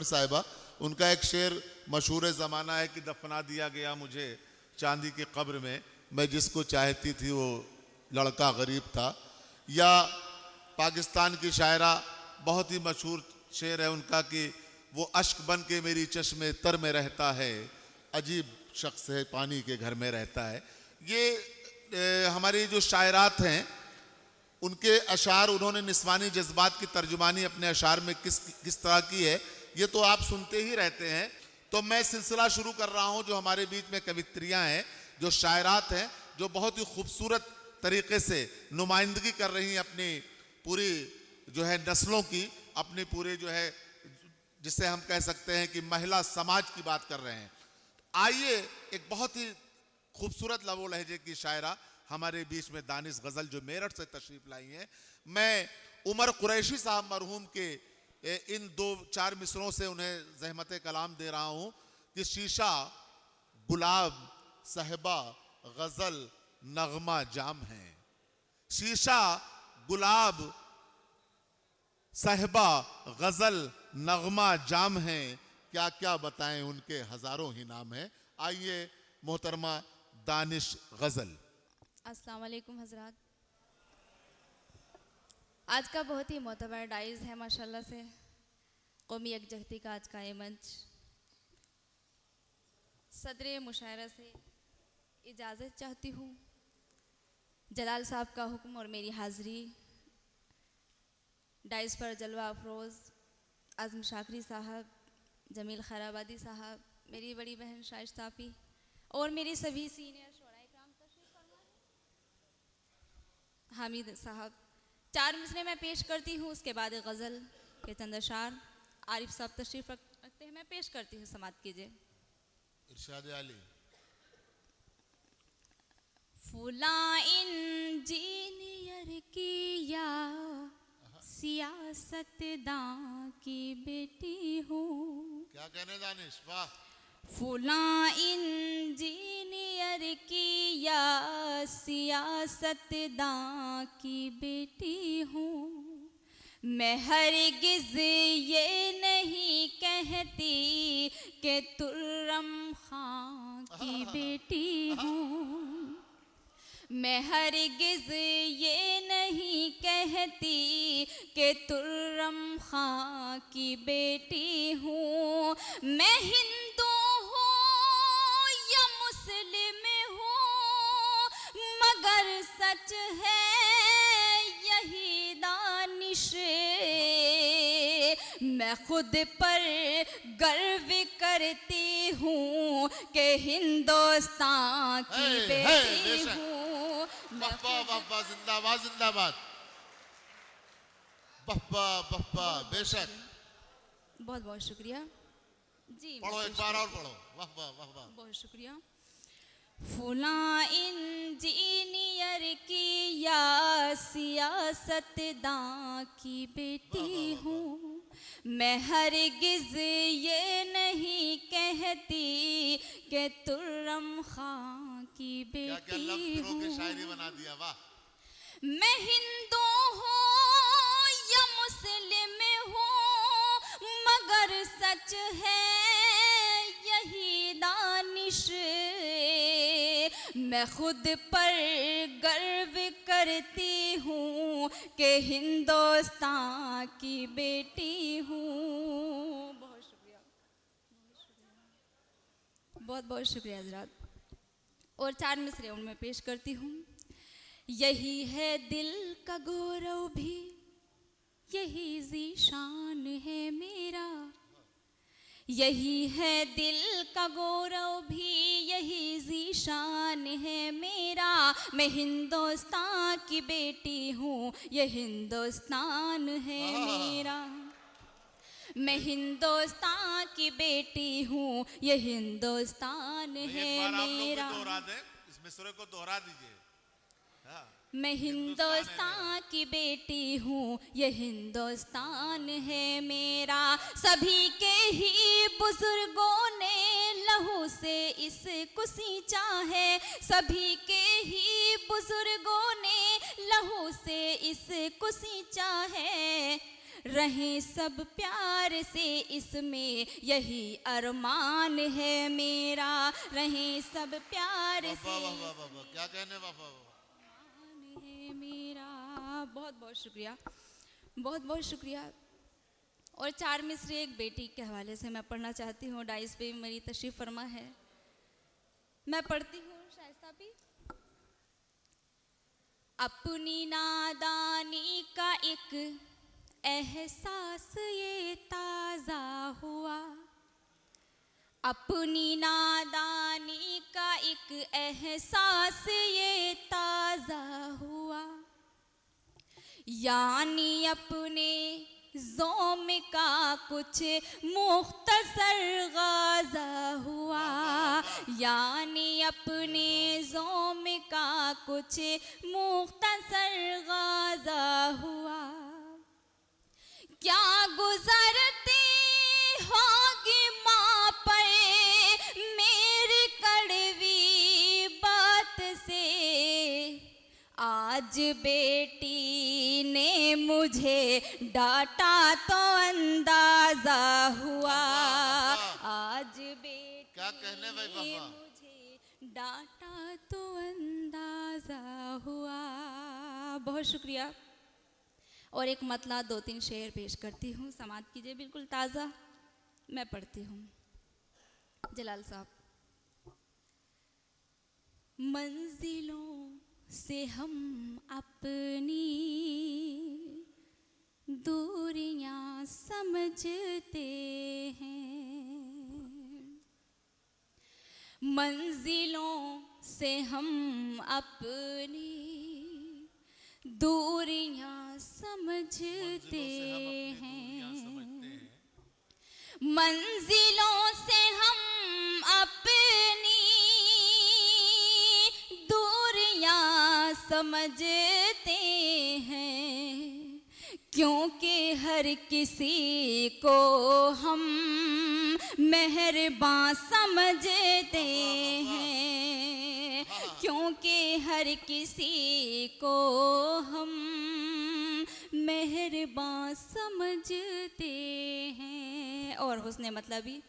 उमर साहिबा, उनका एक शेर मशहूर ज़माना है कि दफना दिया गया मुझे चांदी की कब्र में, मैं जिसको चाहती थी वो लड़का गरीब था। या पाकिस्तान की शायरा बहुत ही मशहूर शेर है उनका कि वो अश्क बन के मेरी चश्मे तर में रहता है, अजीब शख्स है पानी के घर में रहता है। ये हमारी जो शायरात हैं उनके अशार, उन्होंने निस्वानी जज्बात की तर्जुमानी अपने अशार में किस तरह की है ये तो आप सुनते ही रहते हैं। तो मैं सिलसिला शुरू कर रहा हूं जो हमारे बीच में कवित्रियां हैं, जो शायरात हैं, जो बहुत ही खूबसूरत तरीके से नुमाइंदगी कर रही हैं अपनी पूरी जो है नस्लों की, अपनी पूरे जो है जिसे हम कह सकते हैं कि महिला समाज की बात कर रहे हैं। आइए एक बहुत ही खूबसूरत लबो लहजे की शायरा हमारे बीच में दानिश गज़ल जो मेरठ से तशरीफ लाई हैं, मैं उमर कुरैशी साहब मरहूम के इन 2-4 मिसरों से उन्हें ज़हमत कलाम दे रहा हूँ कि शीशा गुलाब साहिबा गज़ल नगमा जाम है। शीशा गुलाब साहिबा गज़ल नगमा जाम है, क्या क्या बताएं उनके हज़ारों ही नाम हैं। आइए मोहतरमा दानिश गज़ल। अस्सलाम वालेकुम हज़रात। आज का बहुत ही मोतबर डाइज है माशाल्लाह से, कौमी यकजहती का आज का ये मंच। सदर मुशायरा से इजाज़त चाहती हूँ। जलाल साहब का हुक्म और मेरी हाज़री। डाइज पर जलवा अफरोज़ आज़म शाकरी साहब, जमील खैराबादी साहब, मेरी बड़ी बहन शाइस्ता आपी और मेरी सभी सीनियर शोराए कराम तशरीफ़ फरमा हैं। हामिद साहब 4 मिसरे मैं पेश करती हूँ, उसके बाद गज़ल के चंद अशार आरिफ साहब तशरीफ़ रखते हैं, मैं पेश करती हूँ, समात कीजिए। इरशाद आली। फुला इंजीनियर की या सियासतदां की बेटी हूँ। क्या कहने दानिश, वाह। फुला इंजीनियर की या सियासतदां की बेटी हूँ। मैं हरगिज़ ये नहीं कहती कि तुर्रम खां की बेटी हूँ। मैं हरगिज़ ये नहीं कहती कि तुर्रम खां की बेटी हूँ। मैं हिंदू हूँ या मुस्लिम हूँ, मगर सच है यही दानिश। मैं खुद पर गर्व करती हूँ कि हिंदुस्तान की बेटी हूँ। जिंदाबाद जिंदाबाद, बप्पा बप्पा, बेशक। बहुत बहुत शुक्रिया जी। पढ़ो एक बार और पढ़ो, वाह वाह वाह वाह। बहुत शुक्रिया। फुला इंजीनियर की या सियासतदां की बेटी हूँ। मैं हरगिज़ ये नहीं कहती कि तुर्रम खां की बेटी हूँ। शायरी बना दिया, वाह। मैं हिंदू हूँ या मुस्लिम हूँ, मगर सच है यही दानिश। मैं खुद पर गर्व करती हूँ कि हिंदुस्तान की बेटी हूँ। बहुत शुक्रिया, बहुत बहुत शुक्रिया हज़रात। और 4 मिसरे उनमें पेश करती हूँ। यही है दिल का गौरव भी, यही ज़ीशान है मेरा। यही है दिल का गौरव भी, यही ज़ीशान है मेरा। मैं हिंदुस्तान की बेटी हूँ, ये हिंदुस्तान है मेरा। मैं हिंदुस्तान की बेटी हूँ, ये हिंदुस्तान है मेरा। इस मिसरे को दोहरा दीजिए। मैं हिंदुस्तान की बेटी हूँ, ये हिंदुस्तान है मेरा। सभी के ही बुजुर्गों ने लहू से इसको सींचा है। सभी के ही बुजुर्गों ने लहू से इसको सींचा है। रहें सब प्यार से इसमें, यही अरमान है मेरा, रहें सब प्यार वाह से वाह वाह वाह वाह, क्या कहने, वाह वाह वाह। अरमान है मेरा। बहुत बहुत शुक्रिया, बहुत बहुत शुक्रिया। और 4 मिसरे एक बेटी के हवाले से मैं पढ़ना चाहती हूँ। डाइस पे मेरी तशरीफ़ फरमा है, मैं पढ़ती हूँ। शाइस्ता भी अपनी नादानी का एक एहसास ये ताज़ा हुआ, अपनी नादानी का एक एहसास ये ताज़ा हुआ, यानी अपने ज़ोम का कुछ मुख्तसर गाज़ा हुआ, यानी अपने ज़ोम का कुछ मुख्तसर गाज़ा हुआ। क्या गुज़रती होगी माँ पर मेरी कड़वी बात से, आज बेटी ने मुझे डांटा तो अंदाज़ा हुआ, आज बेटी क्या कहने भाई ने बाबा। मुझे डांटा तो अंदाज़ा हुआ। बहुत शुक्रिया। और एक मतला 2-3 शेर पेश करती हूँ, समात कीजिए, बिल्कुल ताज़ा मैं पढ़ती हूँ। जलाल साहब। मंजिलों से हम अपनी दूरियां समझते हैं, मंजिलों से हम अपनी दूरियां समझते हैं, मंजिलों से हम अपनी दूरियां समझते हैं, क्योंकि हर किसी को हम मेहरबान समझते हैं, क्योंकि हर किसी को हम मेहरबान समझते हैं। और हुस्ने मतलबी,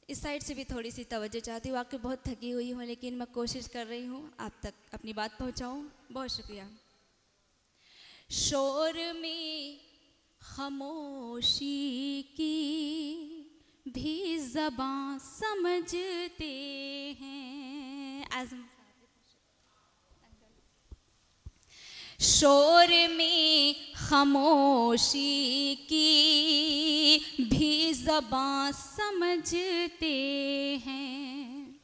इस साइड से भी थोड़ी सी तवज्जो चाहती हूँ। वाकई बहुत थकी हुई हूँ, लेकिन मैं कोशिश कर रही हूँ आप तक अपनी बात पहुँचाऊँ। बहुत शुक्रिया। शोर में खामोशी की भी ज़बान समझते हैं, आज़म। शोर में खामोशी की भी ज़बान समझते हैं,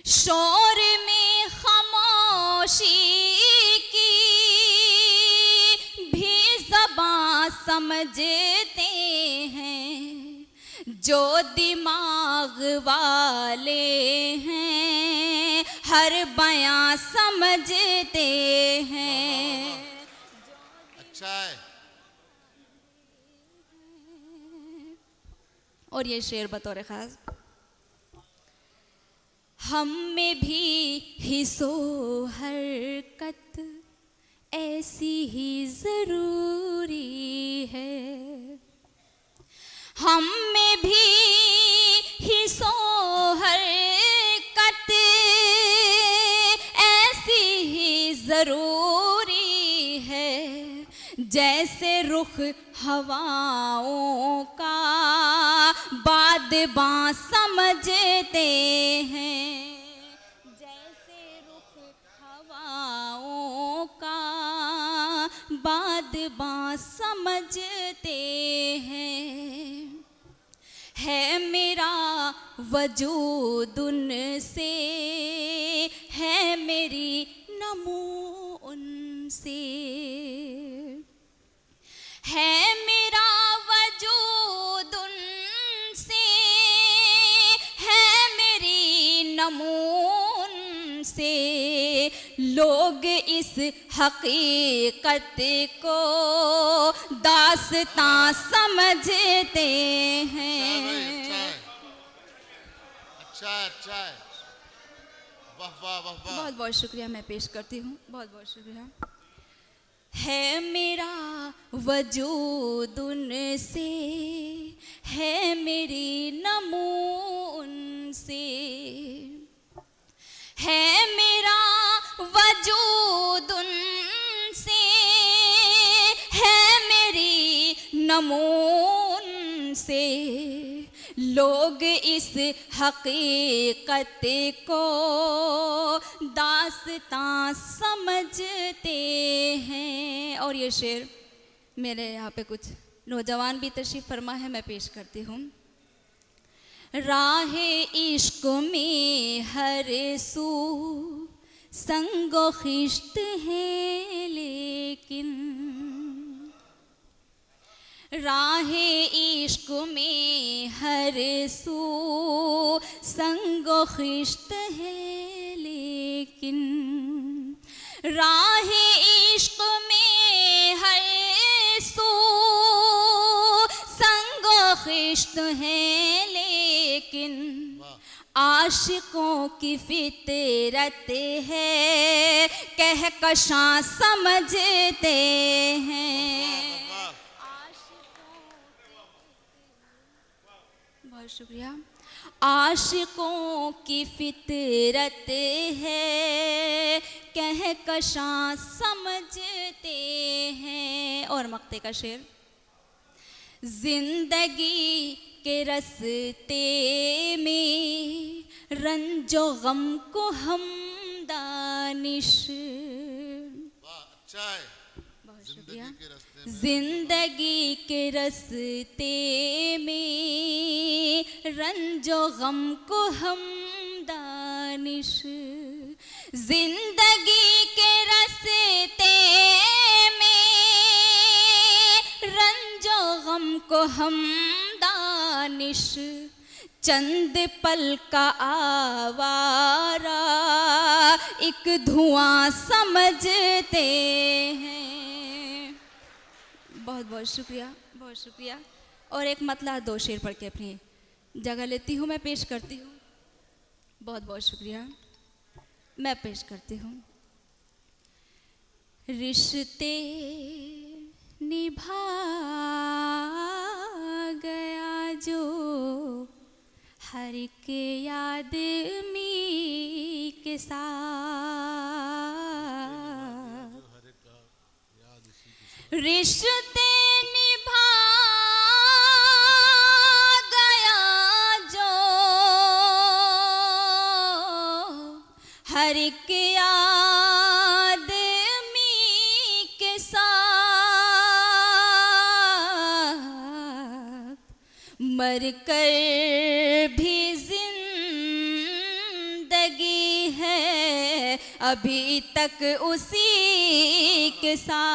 शोर में खामोशी की भी ज़बान समझते हैं, जो दिमाग वाले हैं हर बयां समझते हैं। अच्छा है। और ये शेर बतौर ख़ास, हम में भी हिस्सो हरकत ऐसी ही ज़रूरी है, हम में भी हिस्सो हरकत ऐसी ही ज़रूरी है, जैसे रुख हवाओं का बादबां समझते हैं, जैसे रुख हवाओं का बादबां समझते हैं। है मेरा वजूद उनसे, है मेरी नमो उनसे, है मेरा वजूद उनसे, है मेरी नमो उनसे। लोग इस हकीकत को दास्तां समझते हैं। अच्छा है, अच्छा है। वाह वाह वाह वाह। बहुत बहुत शुक्रिया मैं पेश करती हूँ, बहुत बहुत शुक्रिया। है मेरा वजूद उनसे, है मेरी नमो उनसे, है मेरा वजूद उनसे, है मेरी नमो उनसे। लोग इस हकीकत को दास्तां समझते हैं। और ये शेर मेरे यहाँ पे कुछ नौजवान भी तशरीफ़ फरमा है, मैं पेश करती हूँ। राहे इश्क में हर सू संगो खिश्त है लेकिन, राहे इश्क में हर सू संगो खिश्त है लेकिन, राहे इश्क में हर सू संगो खिश्त है लेकिन, आशिकों की फितरत है कहकशां समझते हैं। बहुत शुक्रिया। आशिकों की फितरत है कहकशां समझते हैं। और मक्ते का शेर। जिंदगी के रस्ते में रंजो गम को हम दानिश, अच्छा है, बहुत शुक्रिया। जिंदगी के रस्ते में रंजो गम को हम दानिश, जिंदगी के रस्ते में रंजो गम को हम दानिश, चंद पल का आवारा एक धुआं समझते हैं। बहुत बहुत शुक्रिया, बहुत शुक्रिया। और एक मतला दो शेर पढ़ के अपनी जगह लेती हूँ, मैं पेश करती हूँ। बहुत बहुत शुक्रिया, मैं पेश करती हूँ। रिश्ते निभा गया जो हर एक आदमी के साथ, रिश्ते निभा गया जो हर एक आदमी के साथ, मर कर भी जिंदगी है अभी तक उसी के साथ,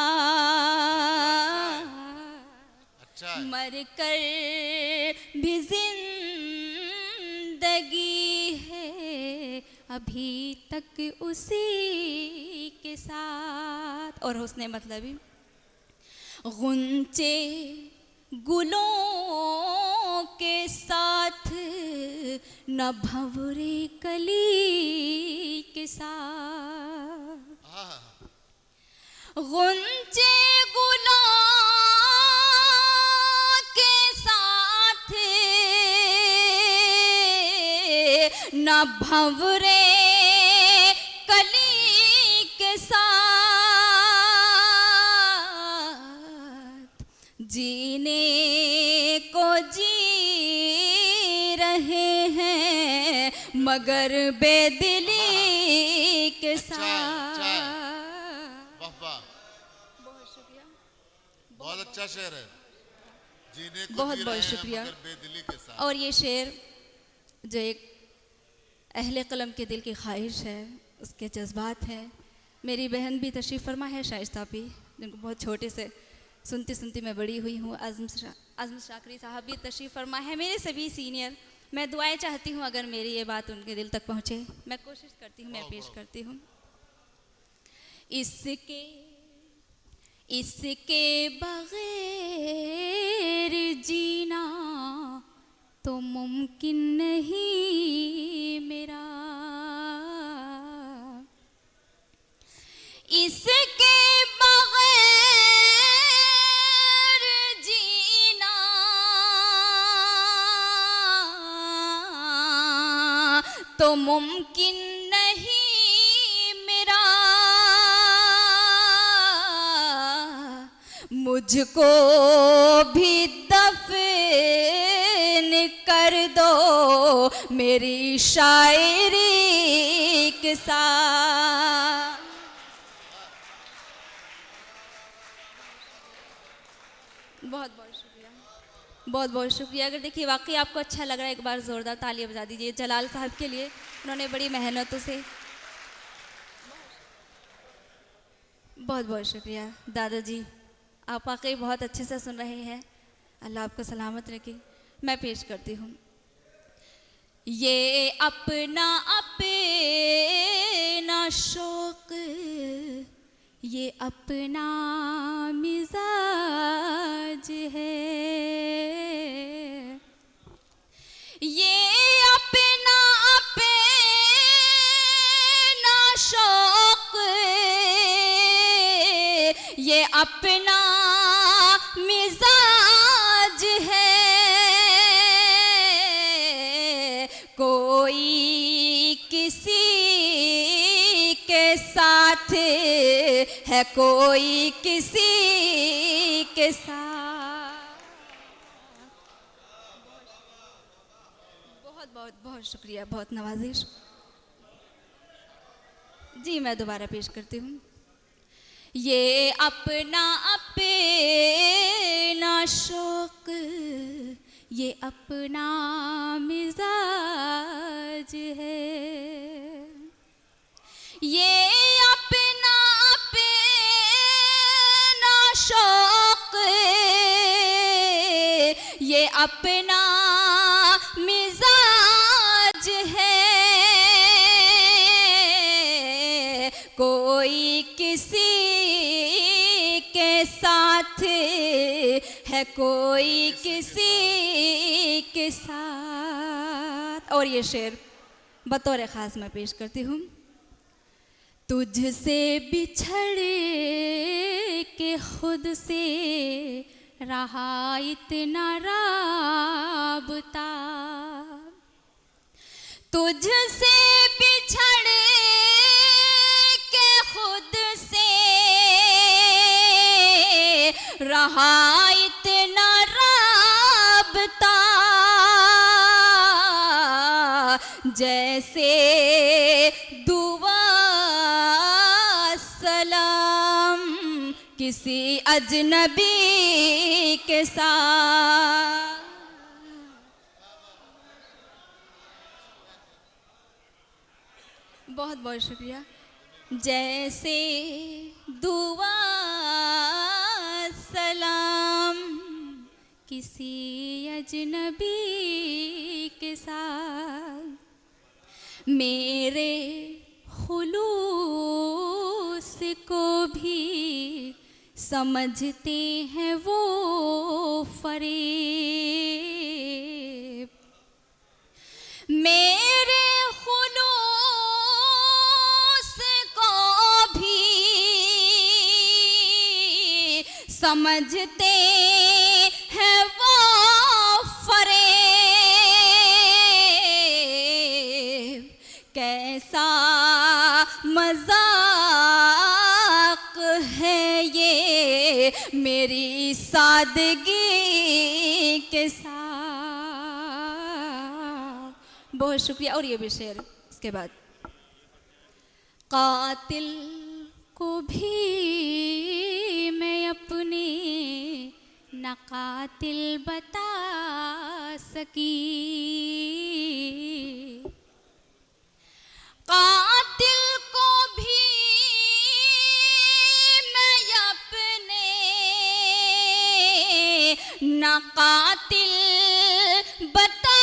अच्छा है। मर कर भी जिंदगी है अभी तक उसी के साथ। और हुस्ने मतलबी। गुंचे गुलों के साथ न भंवरे कली के साथ, गुंचे गुलों के साथ न भंवरे कली के साथ, जीने को जी रहे हैं मगर बेदिली के साथ। बहुत शुक्रिया, बहुत अच्छा शेर है। जीने को बहुत जी बहुत रहे हैं शुक्रिया। मगर बेदिली के साथ। और ये शेर जो एक अहले कलम के दिल की ख्वाहिश है, उसके जज्बात हैं। मेरी बहन भी तशरीफ़ फरमा है, शाइस्ता भी, जिनको बहुत छोटे से सुनती सुनती मैं बड़ी हुई हूँ। आज़म शाकरी साहब भी तशरीफ़ फरमा है, मेरे सभी सीनियर। मैं दुआएं चाहती हूँ अगर मेरी ये बात उनके दिल तक पहुँचे, मैं कोशिश करती हूँ, मैं पेश करती हूँ। इसके बगैर जीना तो मुमकिन नहीं मेरा, इसके बगैर तो मुमकिन नहीं मेरा, मुझको भी दफन कर दो मेरी शायरी के साथ। बहुत बहुत शुक्रिया, बहुत बहुत शुक्रिया। अगर देखिए वाकई आपको अच्छा लग रहा है, एक बार ज़ोरदार तालियां बजा दीजिए जलाल साहब के लिए। उन्होंने बड़ी मेहनतों से, बहुत बहुत शुक्रिया दादाजी। आप वाकई बहुत अच्छे से सुन रहे हैं, अल्लाह आपको सलामत रखे। मैं पेश करती हूँ। ये अपना अपना शौक, ये अपना मिजाज है, ये अपना अपना शौक, ये अपना मिजाज है। कोई किसी के साथ है, कोई किसी के साथ। बहुत बहुत बहुत शुक्रिया, बहुत नवाजिश। जी मैं दोबारा पेश करती हूँ। ये अपना अपना शौक, ये अपना मिजाज है, ये अपना अपना शौक, ये अपना मिजाज है। कोई किसी के साथ है, कोई किसी के साथ। और ये शेर बतौर ख़ास मैं पेश करती हूँ। तुझसे बिछड़ के खुद से रहा इतना राबता, तुझसे बिछड़ के खुद से रहा इतना राबता, जैसे दुआ सलाम किसी अजनबी के साथ। बहुत बहुत शुक्रिया। जैसे दुआ सलाम किसी अजनबी के साथ, मेरे खुलूस को भी समझते हैं वो फरेब, मेरे खुलूस को भी समझते हैं वो फरेब। कैसा मजाक है ये मेरी सादगी के साथ। बहुत शुक्रिया। और ये भी शेर इसके बाद। कातिल को भी मैं अपने न कातिल बता सकी, कातिल को भी मैं अपने न कातिल बता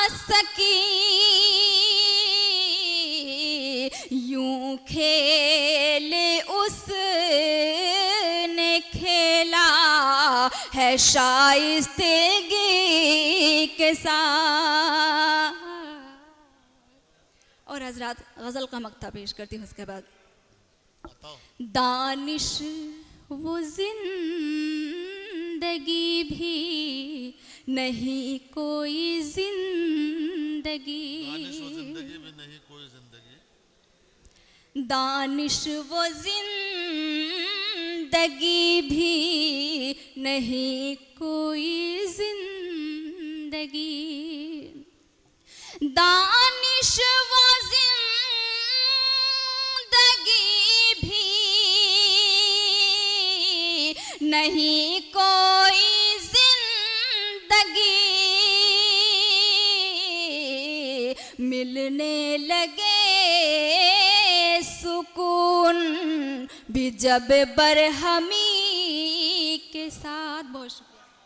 सकी। यूं खेले उसने खेला है शाइस्तेगी के साथ। और हजरात गज़ल का मक्ता पेश करती हूँ उसके बाद। दानिश वो जिंदगी भी नहीं कोई जिंदगी, दानिश वो जिंदगी भी नहीं कोई जिंदगी, दानिश वो जिंदगी भी नहीं कोई जिंदगी, दानिश वो जिंदगी भी नहीं कोई जिंदगी, मिलने लगे सुकून भी जब बरहमी के साथ। बहुत शुक्रिया।